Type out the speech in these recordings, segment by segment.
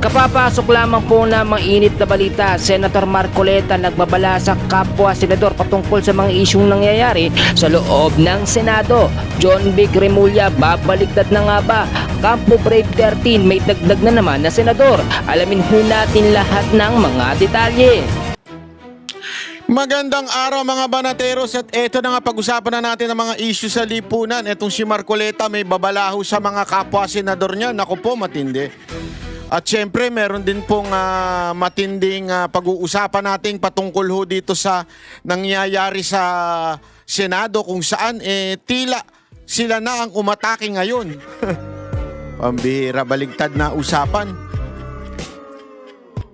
Kapapasok lamang po na mainit na balita, Senator Marcoleta nagbabala sa kapwa senador patungkol sa mga isyung nangyayari sa loob ng Senado. John Vic Remulla, babaliktad na nga ba? Campo Brave 13, may dagdag na naman na senador. Alamin ho natin lahat ng mga detalye. Magandang araw mga banateros at eto na nga pag-usapan na natin ang mga issue sa lipunan. Etong si Marcoleta may babalaho sa mga kapwa senador niya. Naku po, matindi. At syempre meron din pong matinding pag-uusapan natin patungkol ho dito sa nangyayari sa Senado kung saan tila sila na ang umatake ngayon. Pambihira, baligtad na usapan.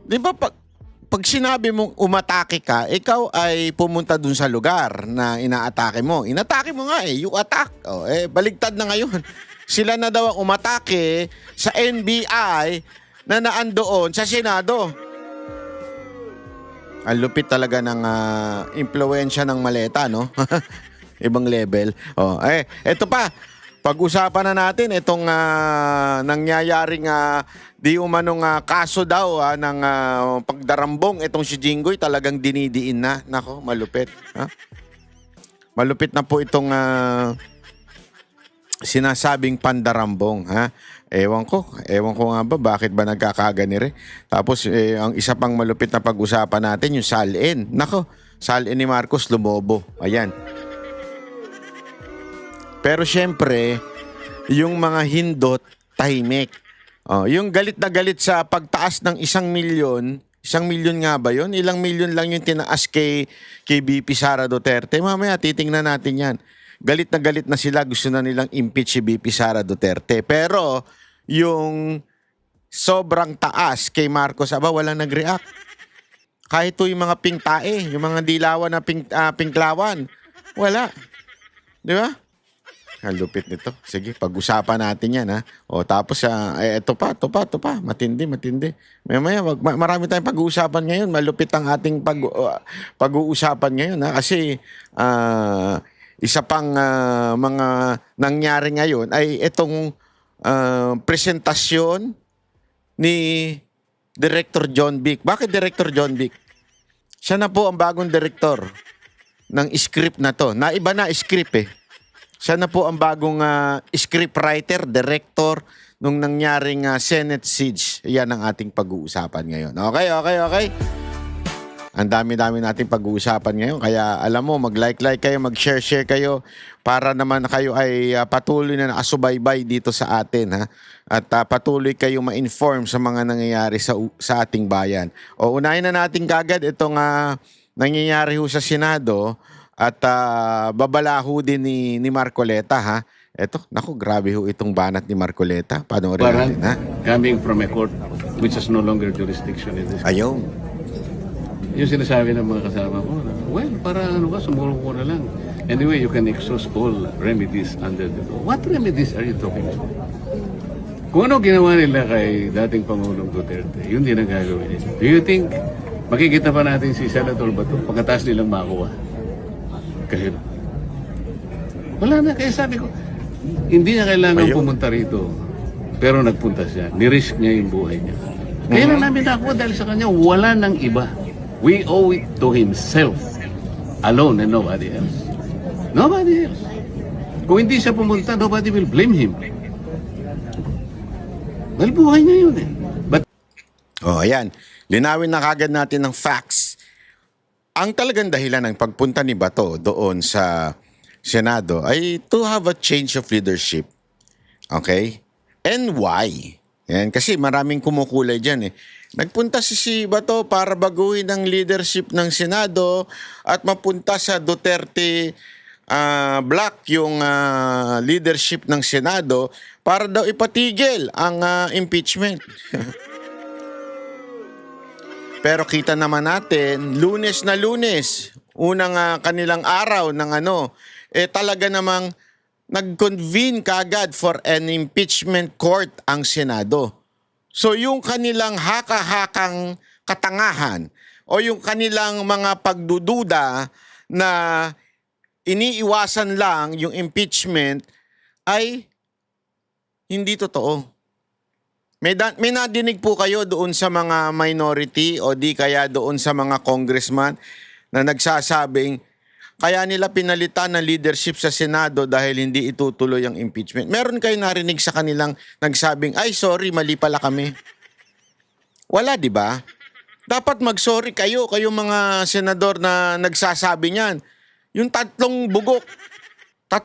Di ba pag sinabi mong umatake ka, ikaw ay pumunta dun sa lugar na inaatake mo. Inatake mo nga you attack. Baligtad na ngayon. Sila na daw ang umatake sa NBI na naandoon sa Senado. Ang lupit talaga ng impluwensya ng maleta, no? Ibang level. Eto pa, pag-usapan na natin itong nangyayaring di umanong kaso daw ng pagdarambong. Itong si Jinggoy talagang dinidiin na. Nako, malupit. Malupit na po itong sinasabing pandarambong. Ewan ko nga ba bakit ba nagkakaganire. Tapos ang isa pang malupit na pag-usapan natin yung salin. Nako, salin ni Marcos lumobo. Ayan. Pero syempre, yung mga hindot tahimik. Yung galit na galit sa pagtaas ng 1 milyon, 1 milyon nga ba yun? Ilang milyon lang yung tinaas kay BP Sara Duterte. Mamaya titingnan natin yan. Galit na sila, gusto na nilang impeach si BP Sara Duterte. Pero yung sobrang taas kay Marcos, walang nag-react. Kahit yung mga pingtae, yung mga dilawan na pingklawan, wala. Di ba? Ang lupit nito. Sige, pag-usapan natin yan. Tapos, ito pa. Matindi. Mamaya, marami tayong pag-uusapan ngayon. Malupit ang ating pag-uusapan ngayon. Kasi, isa pang mga nangyari ngayon ay itong presentasyon ni Director John Vic. Bakit Director John Vic? Siya na po ang bagong director ng script na to. Naiba na script Siya na po ang bagong scriptwriter, director nung nangyaring Senate siege. Yan ang ating pag-uusapan ngayon. Okay. Ang dami-dami natin pag-uusapan ngayon. Kaya alam mo, mag-like kayo, mag-share kayo para naman kayo ay patuloy na nakasubaybay dito sa atin. At patuloy kayo ma-inform sa mga nangyayari sa ating bayan. Unahin na natin kagad itong nangyayari ho sa Senado at babalaho din ni Marcoleta. Eto, naku, grabe ho itong banat ni Marcoleta. Panoorin natin, coming from a court which has no longer jurisdiction in this. Ayun. Yung sinasabi ng mga kasama ko, well, para sumulong ko na lang. Anyway, you can exhaust all remedies under the law. What remedies are you talking about? Kung ano ginawa nila kay dating Pangulong Duterte, yun din ang gagawin nila. Do you think makikita pa natin si Senator Bato pagkatapos nilang makuha? Kahit wala na, kaya sabi ko, hindi niya kailangan pumunta rito. Pero nagpunta siya. Nirisk niya yung buhay niya. Kaya na namin nakuha dahil sa kanya, wala nang iba. We owe it to himself alone and nobody else. Nobody else. Kung hindi siya pumunta, nobody will blame him. Well, buhay niya yun But ayan. Linawin na kagad natin ng facts. Ang talagang dahilan ng pagpunta ni Bato doon sa Senado ay to have a change of leadership. Okay? And why? Yan, kasi maraming kumukulay dyan Nagpunta si Bato para baguhin ang leadership ng Senado at mapunta sa Duterte block yung leadership ng Senado para daw ipatigil ang impeachment. Pero kita naman natin, Lunes na Lunes, unang kanilang araw ng talaga namang nag-convene kagad for an impeachment court ang Senado. So yung kanilang haka-hakang katangahan o yung kanilang mga pagdududa na iniiwasan lang yung impeachment ay hindi totoo. May nadinig po kayo doon sa mga minority o di kaya doon sa mga congressman na nagsasabing kaya nila pinalitan ng leadership sa Senado dahil hindi itutuloy ang impeachment. Meron kayo narinig sa kanilang nagsabing, ay sorry, mali pala kami. Wala, di ba? Dapat mag-sorry kayo mga senador na nagsasabi niyan. Yung tatlo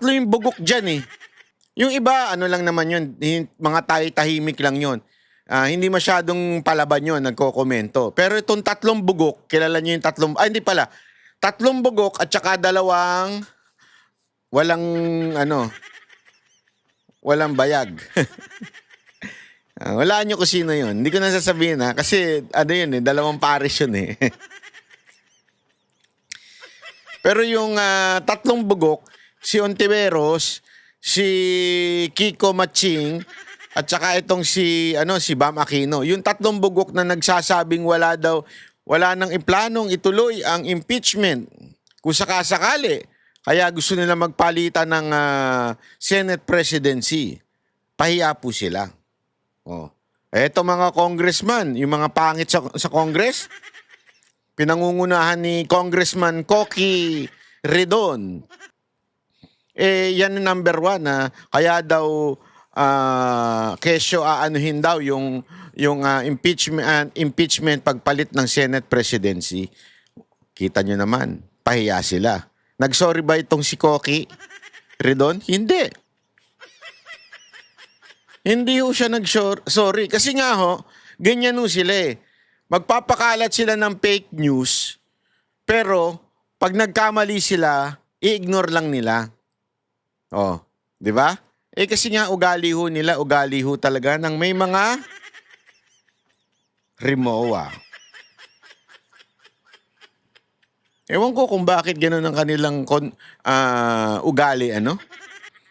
yung bugok dyan eh. Yung iba, ano lang naman yun, mga tahimik lang yun. Hindi masyadong palaban yun, nagko-komento. Pero itong tatlong bugok, kilala nyo yung hindi pala. Tatlong bugok at saka dalawang walang bayag. Wala nyo kung sino yun. Hindi ko na sasabihin kasi yun dalawang pares yun eh. Pero yung tatlong bugok, si Ontiveros, si Kiko Maching, at saka itong si Bam Aquino. Yung tatlong bugok na nagsasabing wala nang implanong ituloy ang impeachment kung sakasakali. Kaya gusto nila magpalitan ng Senate presidency. Pahiya po sila. Eto mga congressman, yung mga pangit sa Congress, pinangungunahan ni Congressman Coqui Redon. Yan ang number 1 kaya daw kesyo aanuhin daw yung impeachment pagpalit ng Senate presidency. Kita nyo naman, pahiya sila. Nagsorry ba itong si Coqui Redon? Hindi. Hindi ho siya nag-sorry. Kasi nga ganyan ho sila eh. Magpapakalat sila ng fake news, pero pag nagkamali sila, i-ignore lang nila. Di ba? Kasi nga ugali ho talaga ng may mga Rimowa. Ewan ko kung bakit gano'n ang kanilang ugali,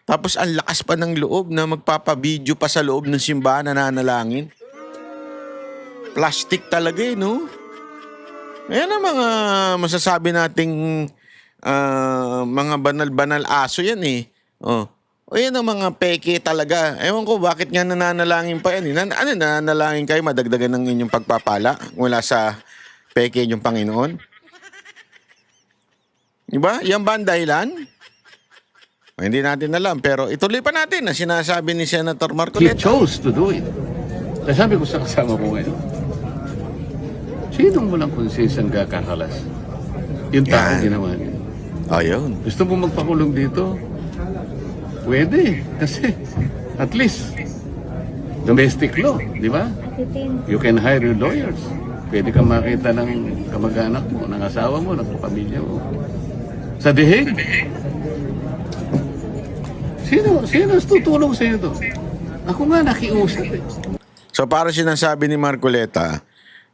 Tapos ang lakas pa ng loob na magpapabideo pa sa loob ng simbahan na nanalangin. Plastic talaga no? Ayan ang mga masasabi nating mga banal-banal aso yan eh. O yan ang mga peke talaga. Ewan ko bakit nga nananalangin pa yan. Nananalangin kayo madagdagan ng inyong pagpapala mula sa peke inyong Panginoon? Diba? Yan ba ang dahilan? Hindi natin alam. Pero ituloy pa natin na sinasabi ni Senator He Marcoleta. chose to do it. Sabi ko sa kasama ko ngayon, sinong walang konsensyang kakakalas? Yung tao ginawa niya. Ayun. Gusto mo magpakulong dito? Pwede. Kasi at least domestic law, di ba? You can hire your lawyers. Pwede ka makita ng kamag-anak mo, ng asawa mo, ng pamilya mo. Sa dihig. Sino tutulong sa iyo to? Ako nga nakiusap eh. So para sinasabi ni Marcoleta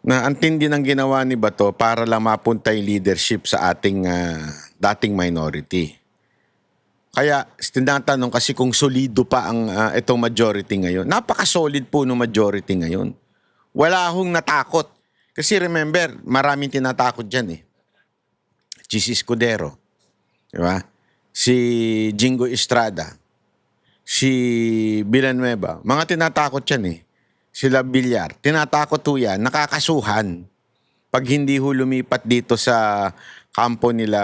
na ang tindi ng ginawa ni Bato para lang mapunta yung leadership sa ating dating minority. Kaya tinatanong kasi kung solido pa ang itong majority ngayon. Napaka-solid po ng majority ngayon. Wala akong natakot. Kasi remember, maraming tinatakot dyan eh. Chis Escudero. Diba? Si Jingo Estrada. Si Villanueva. Mga tinatakot yan eh. Sila Villar. Tinatakot ho yan. Nakakasuhan. Pag hindi ho lumipat dito sa kampo nila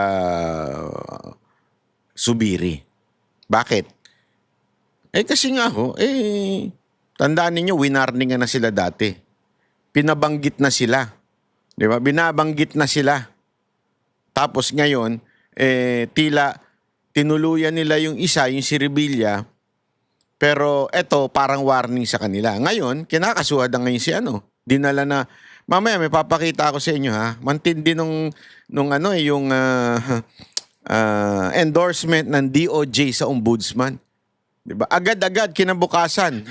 Subiri. Bakit? Kasi nga tandaan ninyo, winarningan na sila dati. Pinabanggit na sila. Di ba? Binabanggit na sila. Tapos ngayon, tila tinuluyan nila yung isa, yung si Revilla, pero eto parang warning sa kanila. Ngayon, kinakasuhan na ngayon si dinala na, mamaya may papakita ako sa inyo mantindi yung endorsement ng DOJ sa ombudsman. Diba? Agad-agad kinabukasan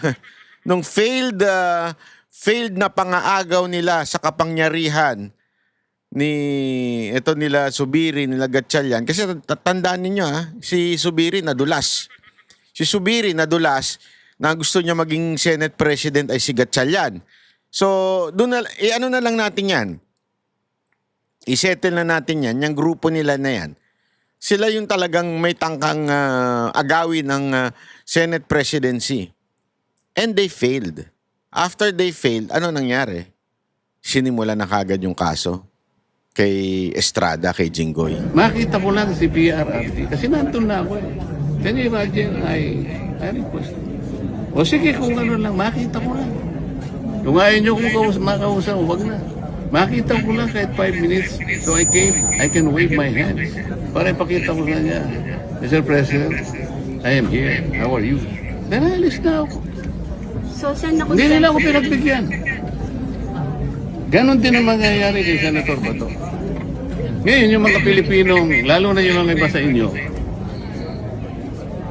nung failed na pangaagaw nila sa kapangyarihan nila Subiri, nila Gatchalian. Kasi tandaan ninyo si Subiri nadulas. Si Subiri nadulas na gusto niya maging Senate President ay si Gatchalian. So, ano na lang natin yan. I-settle na natin yan. Yung grupo nila na yan. Sila yung talagang may tangkang agawin ng Senate presidency. And they failed. After they failed, ano nangyari? Sinimula na kagad yung kaso kay Estrada, kay Jinggoy. Makita ko lang si PRRD kasi nandun na ako. Can you imagine, I request. O sige, kung ano lang, makita ko lang. Kung ayaw nyo kung makausap, wag na. Makita ko lang kahit 5 minutes. So I can wave my hands. Para ipakita ko sa niya, Mr. President, I am here. How are you? Then alis na ako. So, saan na Hindi nila ako pinagbigyan. Ganon din ang mangyayari kay Senator Bato. Ngayon, yung mga Pilipinong, lalo na yung mga iba sa inyo,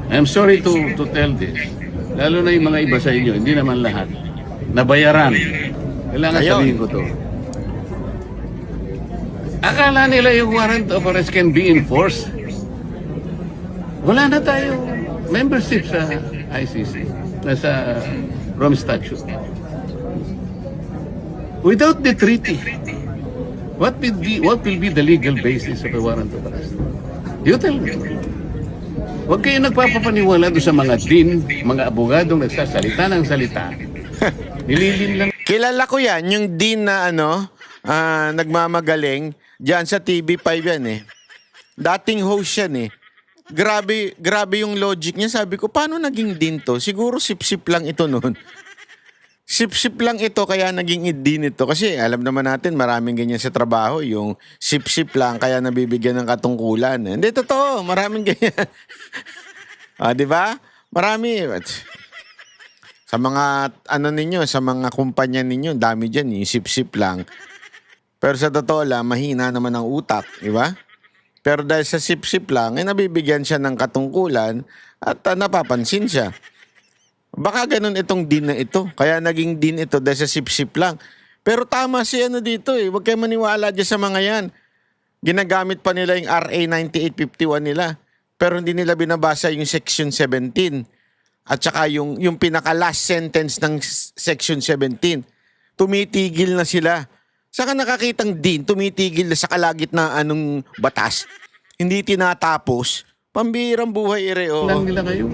I'm sorry to tell this, lalo na yung mga iba sa inyo, hindi naman lahat, nabayaran. Kailangan Ayun. sabihin ko to. Akala nila yung warrant of arrest can be enforced. Wala na tayo membership sa ICC, nasa Rome Statute. Without the treaty, what will be the legal basis of a warrant of arrest? You tell me. Huwag kayo nagpapapaniwala doon sa mga din, mga abogadong nagsasalita ng salita. Nililin lang. Kilala ko yan, yung dean na nagmamagaling, dyan sa TV5 yan eh. Dating host yan eh. Grabe yung logic niya. Sabi ko, paano naging dean to? Siguro sip-sip lang ito noon. Sip-sip lang ito kaya naging dean ito. Kasi alam naman natin maraming ganyan sa trabaho. Yung sip-sip lang kaya nabibigyan ng katungkulan. Hindi, totoo. Maraming ganyan. Di ba? Marami. Sa mga sa mga kumpanya ninyo, dami dyan, yung sip-sip lang. Pero sa totoo lang, mahina naman ang utak, di ba? Pero dahil sa sip-sip lang, nabibigyan siya ng katungkulan at napapansin siya. Baka ganun itong din na ito. Kaya naging din ito dahil sa sip-sip lang. Pero tama si dito eh. Huwag kayo maniwala dyan sa mga yan. Ginagamit pa nila yung RA 9851 nila. Pero hindi nila binabasa yung Section 17. At saka yung pinaka-last sentence ng Section 17. Tumitigil na sila. Saka nakakitang din, tumitigil na sa kalagitnaan batas. Hindi tinatapos. Pambihirang buhay ireo. Lang nila kayo.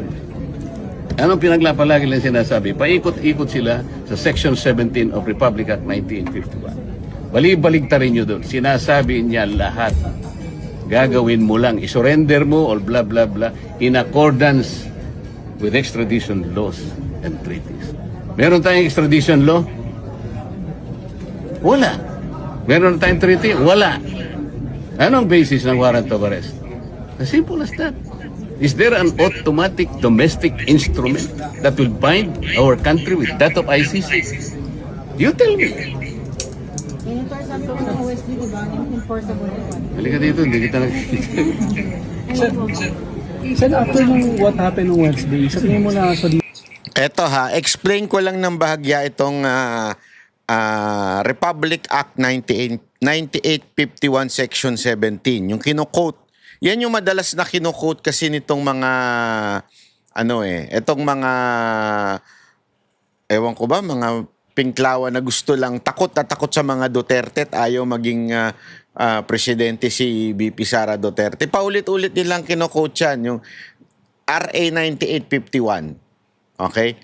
Anong pinaglapalagi lang sinasabi? Paikot-ikot sila sa Section 17 of Republic Act 1951. Bali-baligtarin nyo doon. Sinasabi niya lahat. Gagawin mo lang. Isurrender mo or blah blah blah in accordance with extradition laws and treaties. Meron tayong extradition law? Wala. Meron tayong treaty? Wala. Anong basis ng warrant of arrest? As simple as that. Is there an automatic domestic instrument that will bind our country with that of ICC? You tell me. Senator, sabi ko ng OSD, di ba? Enforceable. Halika dito, hindi kita nakikita. Sen, after what happened on Wednesday, sa tingin mo na sa Eto explain ko lang ng bahagya itong Republic Act 9851 Section 17. Yung kino-quote. Yan yung madalas na kino-quote kasi nitong mga etong mga ewan ko ba, mga pinklawa na gusto lang takot sa mga Duterte at ayaw maging presidente si BP Sara Duterte. Paulit-ulit nilang kino-quote yan, yung RA 9851. Okay?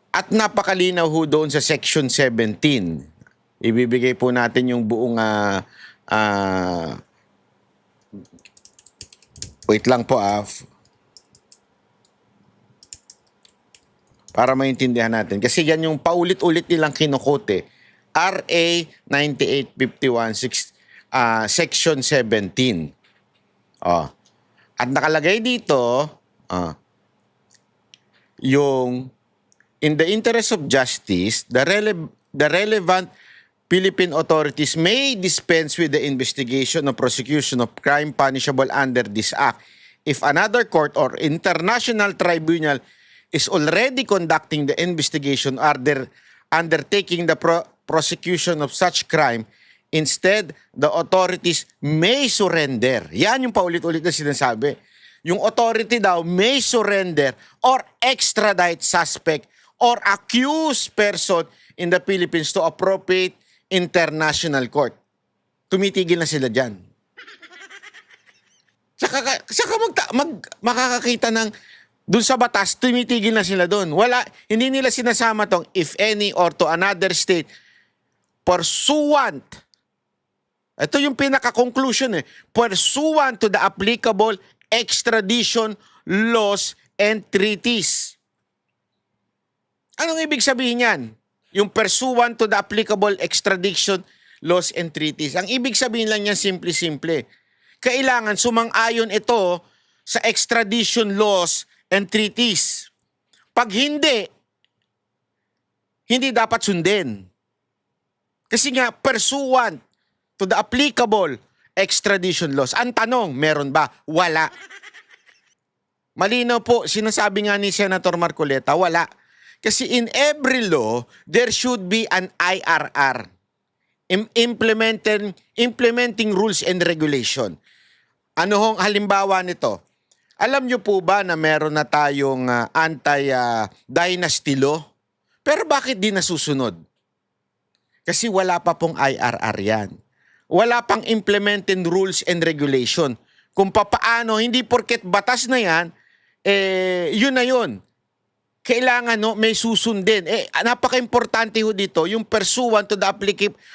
At napakalinaw ho doon sa Section 17. Ibibigay po natin yung buong wait lang po para maintindihan natin. Kasi yan yung paulit-ulit nilang kinukote. RA 9851 Section 17. At nakalagay dito, yung in the interest of justice, the relevant Philippine authorities may dispense with the investigation or prosecution of crime punishable under this act if another court or international tribunal is already conducting the investigation or undertaking the prosecution of such crime. Instead, the authorities may surrender. Yan yung paulit-ulit na sinasabi. Yung authority daw may surrender or extradite suspect or accused person in the Philippines to appropriate international court. Tumitigil na sila dyan. Saka makakakita ng Doon sa batas, tumitigil na sila doon. Hindi nila sinasama tong if any or to another state pursuant. Ito yung pinaka-conclusion pursuant to the applicable extradition laws and treaties. Anong ibig sabihin yan? Yung pursuant to the applicable extradition laws and treaties. Ang ibig sabihin lang yan simple-simple. Kailangan sumang-ayon ito sa extradition laws and treaties. Pag hindi dapat sundin. Kasi nga, pursuant to the applicable extradition laws. Ang tanong, meron ba? Wala. Malinaw po, sinasabi nga ni Senator Marcoleta, wala. Kasi in every law, there should be an IRR. Implementing rules and regulation. Ano hong halimbawa nito? Alam nyo po ba na meron na tayong anti-dynasty law? Pero bakit di nasusunod? Kasi wala pa pong IRR yan. Wala pang implementing rules and regulation. Kung papaano, hindi porket batas na yan, yun na yun. Kailangan may susundin. Napaka-importante ho dito, yung pursuant to the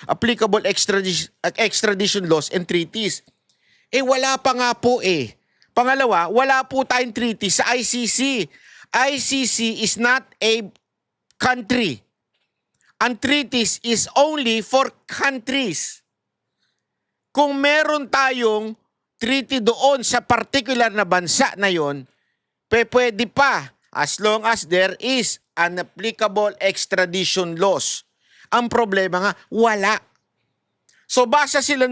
applicable extradition laws and treaties. Wala pa nga po Pangalawa, wala po tayong treaty sa ICC. ICC is not a country. Ang treaties is only for countries. Kung meron tayong treaty doon sa particular na bansa na yon, pwede pa as long as there is an applicable extradition laws. Ang problema nga, wala. So basa sila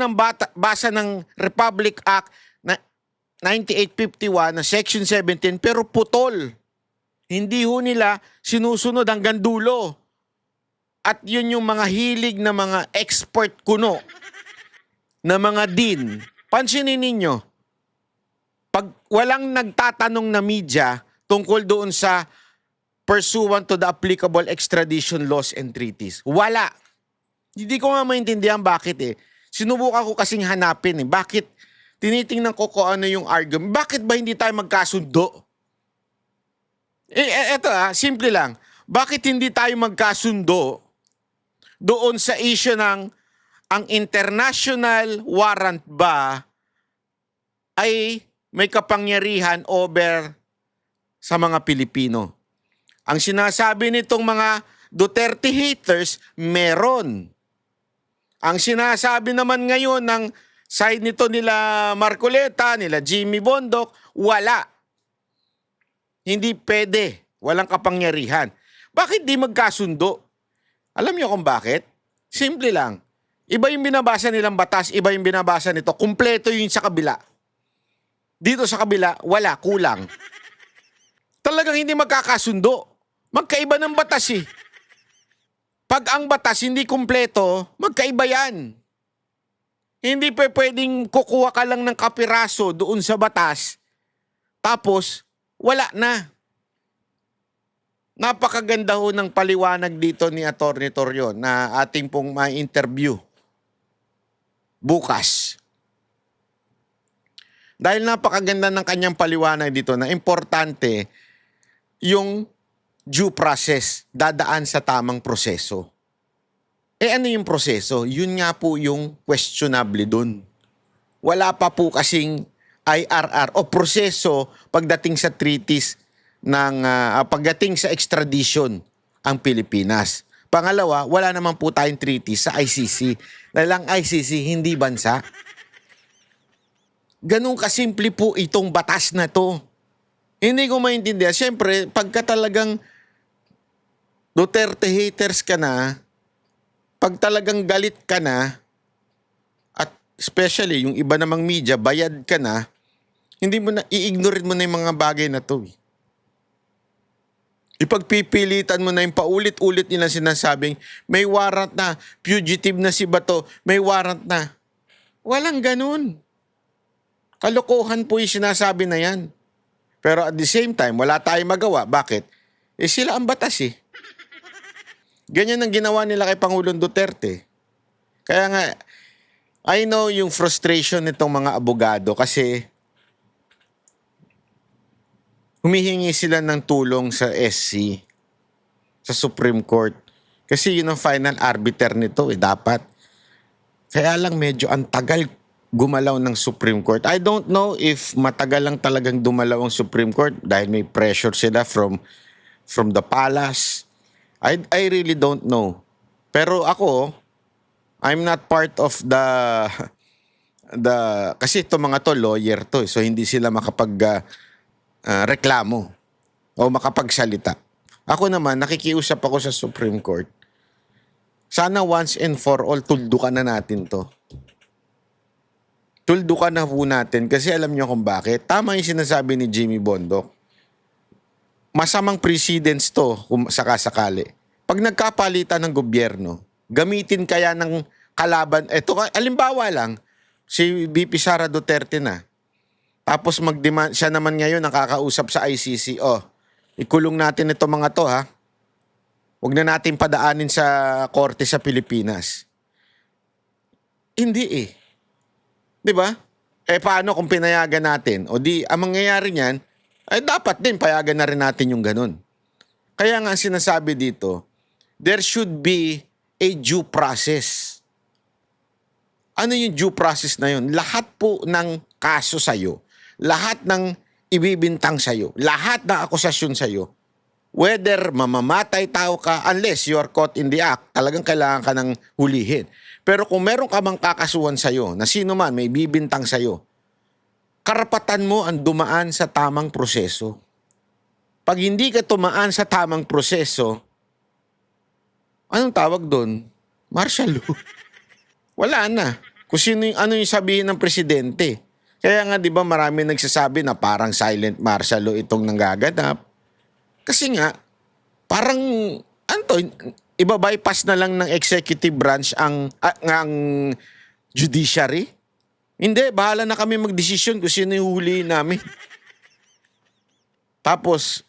basa ng Republic Act na 9851 na Section 17 pero putol. Hindi ho nila sinusunod hanggang dulo. At yun yung mga hilig na mga expert kuno na mga din. Pansinin ninyo, pag walang nagtatanong na media tungkol doon sa pursuant to the applicable extradition laws and treaties. Wala. Hindi ko nga maintindihan bakit Sinubukan ko kasing hanapin Bakit tinitingnan ko kung ano yung argument. Bakit ba hindi tayo magkasundo? Eto simple lang. Bakit hindi tayo magkasundo doon sa issue ng ang international warrant ba ay may kapangyarihan over sa mga Pilipino? Ang sinasabi nitong mga Duterte haters, meron. Ang sinasabi naman ngayon ng side nito nila Marcoleta, nila Jimmy Bondoc, wala. Hindi pwede. Walang kapangyarihan. Bakit di magkasundo? Alam niyo kung bakit? Simple lang. Iba yung binabasa nilang batas, iba yung binabasa nito. Kumpleto yung sa kabila. Dito sa kabila, wala, kulang. Talagang hindi magkakasundo. Magkaiba ng batas Pag ang batas hindi kumpleto, magkaiba yan. Hindi pwedeng kukuha ka lang ng kapiraso doon sa batas, tapos wala na. Napakaganda ho ng paliwanag dito ni Atty. Torion na ating pong ma-interview bukas. Dahil napakaganda ng kanyang paliwanag dito na importante yung due process, dadaan sa tamang proseso. Ano yung proseso? Yun nga po yung questionable dun. Wala pa po kasing IRR o proseso pagdating sa treaties pagdating sa extradition ang Pilipinas. Pangalawa, wala naman po tayong treaty sa ICC. Dahil ang ICC hindi bansa. Ganun kasimple po itong batas na to. Hindi ko maintindihan. Siyempre, pagka talagang Duterte haters ka na, pag talagang galit ka na, at especially yung iba namang media, bayad ka na, hindi mo na, i-ignore mo na yung mga bagay na to. Ipagpipilitan mo na yung paulit-ulit nilang sinasabing, may warrant na, fugitive na si Bato, may warrant na. Walang ganun. Kalokohan po yung sinasabi na yan. Pero at the same time, wala tayong magawa. Bakit? Sila ang batas Ganyan ang ginawa nila kay Pangulong Duterte. Kaya nga, I know yung frustration nitong mga abogado kasi humihingi sila ng tulong sa SC, sa Supreme Court. Kasi yun ang final arbiter nito dapat. Kaya lang medyo ang tagal gumalaw ng Supreme Court. I don't know if matagal lang talagang dumalaw ang Supreme Court dahil may pressure sila from the palace. I really don't know. Pero ako, I'm not part of the kasi ito mga to lawyer to, so hindi sila makapag reklamo o makapagsalita. Ako naman nakikiusap ako sa Supreme Court. Sana once and for all tuldukan na natin to. Tuldukan na po natin kasi alam niyo kung bakit. Tama yung sinasabi ni Jimmy Bondoc. Masamang precedents to kung sakasakali. Pag nagkapalitan ng gobyerno, gamitin kaya ng kalaban, eto, alimbawa lang, si VP Sara Duterte na. Tapos mag-demand, siya naman ngayon nakakausap sa ICC, ikulong natin ito mga to ha. Huwag na natin padaanin sa korte sa Pilipinas. Hindi eh. Di ba? Paano kung pinayagan natin? O di, ang mangyayari niyan, dapat din payagan na rin natin yung ganun. Kaya nga sinasabi dito, there should be a due process. Ano yung due process na yun? Lahat po ng kaso sa'yo, lahat ng ibibintang sa'yo, lahat ng akusasyon sa'yo, whether mamamatay tao ka, unless you are caught in the act, talagang kailangan ka ng hulihin. Pero kung meron ka mang kakasuhan sa'yo, na sino man may bibintang sa'yo, karapatan mo ang dumaan sa tamang proseso. Pag hindi ka tumaan sa tamang proseso, anong tawag doon? Martial law. Wala na. Kung sino ano yung sabihin ng presidente. Kaya nga 'di ba marami nagsasabi na parang silent martial law itong nanggaganap. Kasi nga parang iba-bypass na lang ng executive branch ang judiciary. Hindi, bahala na kami magdesisyon kung sino yung huliin namin. Tapos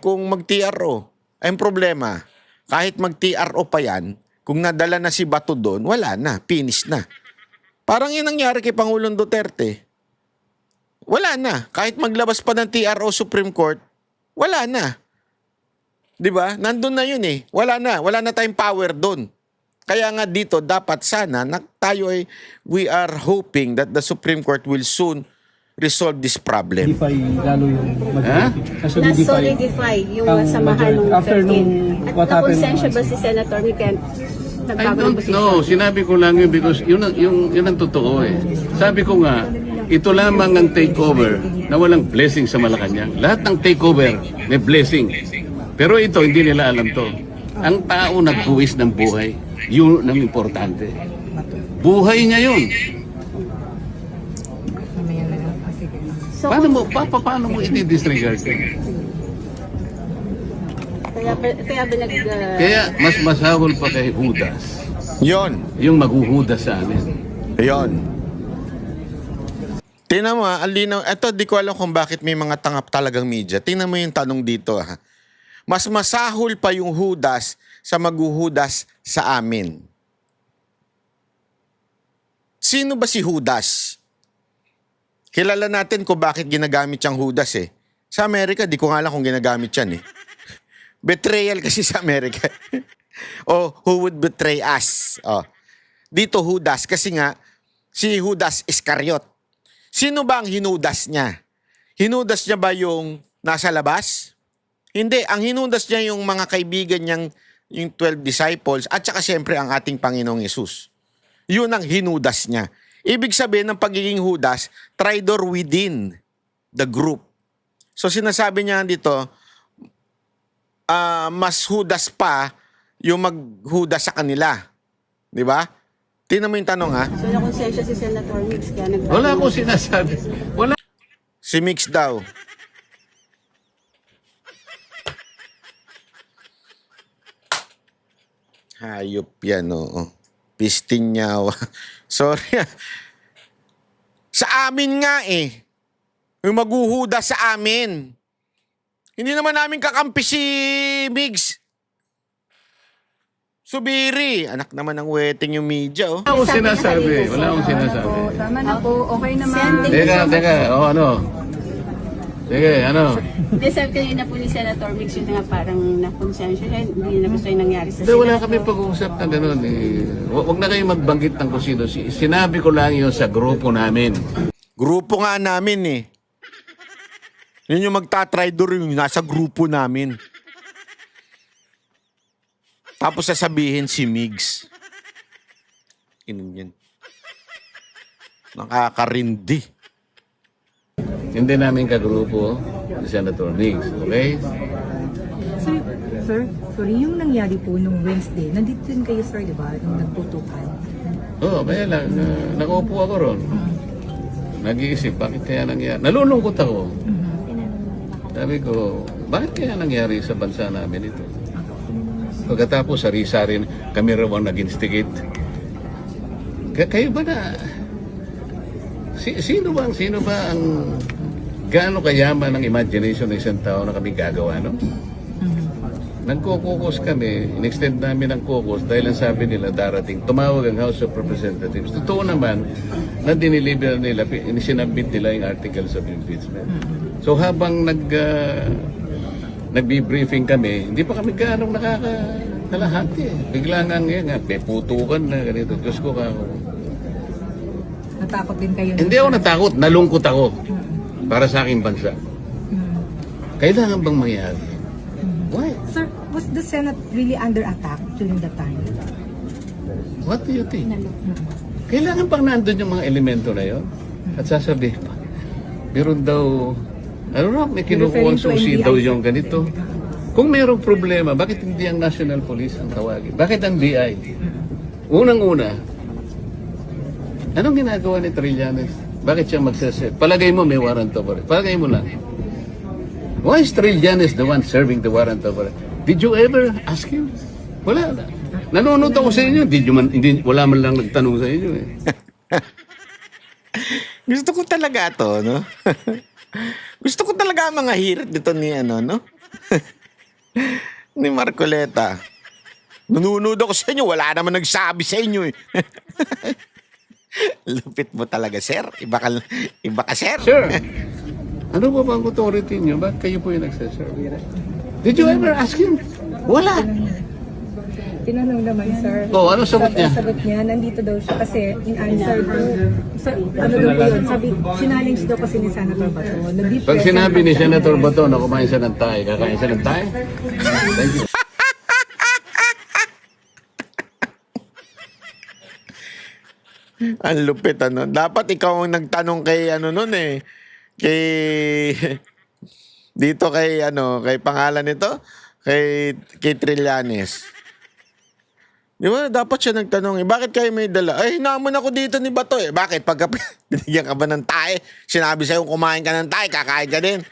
kung mag-TRO, ang problema, kahit mag-TRO pa yan, kung nadala na si Bato doon, wala na, finish na. Parang yun nangyari kay Pangulong Duterte. Wala na. Kahit maglabas pa ng TRO Supreme Court, wala na. 'Di ba? Nandun na yun eh. Wala na tayong power doon. Kaya nga dito, dapat sana, we are hoping that the Supreme Court will soon resolve this problem. Solidify lalo yung Na-solidify yung samahan ng after 13. nung At what happened nakonsensya ba si Senator Miken? I don't know. Sinabi ko lang yun because yun ang totoo eh. Sabi ko nga, ito lamang ang takeover na walang blessing sa Malacanang. Lahat ng takeover may blessing. Pero ito, hindi nila alam to. Ang tao nagbuwis ng buhay. Yun ang importante. Buhay niya yun. So, Paano mo i-disregard yun? kaya ba Kaya mas masahol pa kay Judas. Yon. Yung maghuhudas sa amin. Yon. Tingnan mo ang linaw. Ito, di ko alam kung bakit may mga tangap talagang media. Tingnan mo yung tanong dito ha. Mas masahol pa yung Judas sa maghuhudas sa amin. Sino ba si Judas? Kilala natin kung bakit ginagamit siyang Judas eh. Sa Amerika, di ko nga alam kung ginagamit yan eh. Betrayal kasi sa Amerika. Who would betray us? Dito Judas kasi nga si Judas Iscariot. Sino ba ang hinudas niya? Hinudas niya ba yung nasa labas? Hindi. Ang hinudas niya yung mga kaibigan niyang yung 12 disciples at saka siyempre ang ating Panginoong Yesus. Yun ang hinudas niya. Ibig sabihin ng pagiging Judas, traitor within the group. So sinasabi niya dito, mas Judas pa yung maghudas sa kanila. Di ba? Tingnan mo yung tanong ha. So, nakonsensya si Senator Mix kaya Wala akong sinasabi. Wala. Si Mix daw. Hayop yan, oo. Pistin niya. Sorry. Sa amin nga eh. Yung maghuhuda sa amin. Hindi naman namin kakampi si Migs. Subiri. Anak naman ng wedding yung media, oh. Wala akong sinasabi. Wala akong sinasabi. Tama na po. Okay naman. Teka. Sige, ano? Hindi, sabi kanina po ni Senator Mix yun nga parang nakonsensya siya, hindi na gusto yung nangyari sa Hindi, wala Senado. kami pag-uusap na gano'n. Huwag na kayo magbanggit ng kung sino. Sinabi ko lang yun sa grupo namin. Grupo nga namin eh. Yun yung magta-tridor yung nasa grupo namin. Tapos sasabihin si Migs. Inom yan. Nakakarindi. Hindi namin kagrupo si Senator Nix, okay? Sir, sorry, yung nangyari po nung Wednesday, nandito din kayo, sir, di ba? Nung nagtutukan. Oo, kaya lang, nakaupo ako ron. Nag-iisip, bakit kaya nangyari? Nalulungkot ako. Sabi ko, bakit kaya nangyari sa bansa namin ito? Pagkatapos, sari-sari, kami raw ang nag-instigate. Kayo ba na... Sino ba ang... Gaano kayaman ang imagination ng isang tao na kami gagawa, no? Nagkukukos kami, in-extend namin ang kukos dahil ang sabi nila darating, tumawag ang House of Representatives. Totoo naman na diniliber nila, sinabit nila yung articles of impeachment. So habang nagbi-briefing kami, hindi pa kami gaano nakakalahati. Bigla nga ngayon, may putukan na ganito. Diyos ko ka ako. Natakot din kayo. Hindi ako natakot, nalungkot ako para sa aking bansa. Kailangan bang mangyari? Why? Sir, was the Senate really under attack during that time? What do you think? Kailangan pang nandun yung mga elemento na yon? At sasabihin pa, meron daw, ano na, may kinukuhang susi daw yung ganito. Kung mayroong problema, bakit hindi ang National Police ang tawagin? Bakit ang BI? Unang-una, anong ginagawa ni Trillanes? Bakit siya magsaset? Palagay mo may warrant of arrest. Palagay mo lang. Why is Trillanes the one serving the warrant of arrest? Did you ever ask him? Wala na. Nanonood ako sa inyo. Wala man lang nagtanong sa inyo eh. Gusto ko talaga to, no? Gusto ko talaga ang mga hirit dito ni ano, no? Ni Marcoleta. Nanonood ako sa inyo, wala naman nagsabi sa inyo eh. Lupit mo talaga, sir. Iba ka, sir. Sir, ano ba bang authority niyo? Bakit kayo po yung nagsaserve? Did you ever ask him? Wala. Tinanong naman, sir. Oh, ano sagot niya? Sagot niya, nandito daw siya kasi in answer to, ano daw po yun, sabi, sinalings daw kasi ni Senator Bato. Pag sinabi ni Senator Bato na kumain siya ng tayo, kakain siya ng tayo? Thank you. Ang lupit, ano? Dapat ikaw ang nagtanong kay ano nun eh. Dito kay pangalan nito, kay Trillanes. Di ba? Dapat siya nagtanong eh, bakit kayo may dala? Ay, hinamon ako dito ni Bato eh. Bakit? Pagka binigyan ka ba ng tae, sinabi sa'yo kumain ka ng tae, kakain ka din.